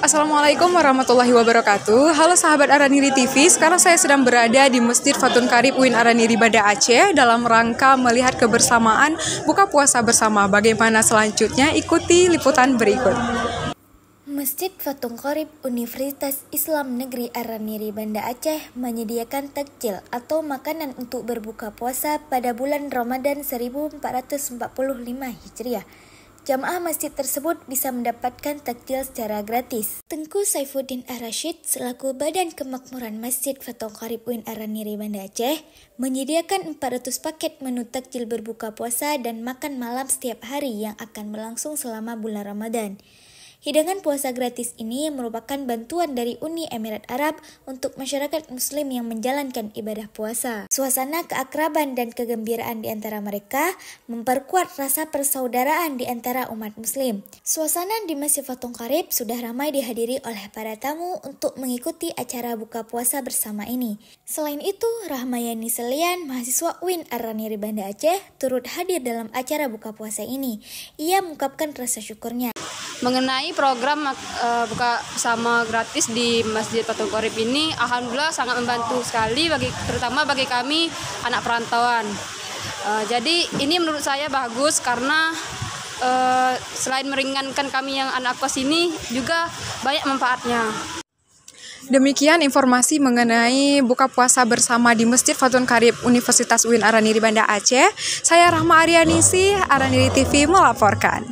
Assalamualaikum warahmatullahi wabarakatuh. Halo sahabat Araniri TV, sekarang saya sedang berada di Masjid Fatun Qarib UIN Araniri Banda Aceh dalam rangka melihat kebersamaan buka puasa bersama. Bagaimana selanjutnya? Ikuti liputan berikut. Masjid Fatun Qarib Universitas Islam Negeri Araniri Banda Aceh menyediakan takjil atau makanan untuk berbuka puasa pada bulan Ramadan 1445 Hijriah. Jamaah masjid tersebut bisa mendapatkan takjil secara gratis. Tengku Saifuddin Ar-Rasyid selaku Badan Kemakmuran Masjid Fatun Qarib UIN Araniri Banda Aceh menyediakan 400 paket menu takjil berbuka puasa dan makan malam setiap hari yang akan berlangsung selama bulan Ramadan. Hidangan puasa gratis ini merupakan bantuan dari Uni Emirat Arab untuk masyarakat muslim yang menjalankan ibadah puasa. Suasana keakraban dan kegembiraan di antara mereka memperkuat rasa persaudaraan di antara umat muslim. Suasana di Masjid Fatun Qarib sudah ramai dihadiri oleh para tamu untuk mengikuti acara buka puasa bersama ini. Selain itu, Rahmayani Selian, mahasiswa UIN Araniri Banda Aceh, turut hadir dalam acara buka puasa ini. Ia mengungkapkan rasa syukurnya. Mengenai program buka bersama gratis di Masjid Fatun Qarib ini, alhamdulillah sangat membantu sekali terutama bagi kami anak perantauan. Jadi ini menurut saya bagus karena selain meringankan kami yang anak kos ini juga banyak manfaatnya. Demikian informasi mengenai buka puasa bersama di Masjid Fatun Qarib Universitas UIN Araniri Banda Aceh. Saya Rahma Arianisi, Araniri TV melaporkan.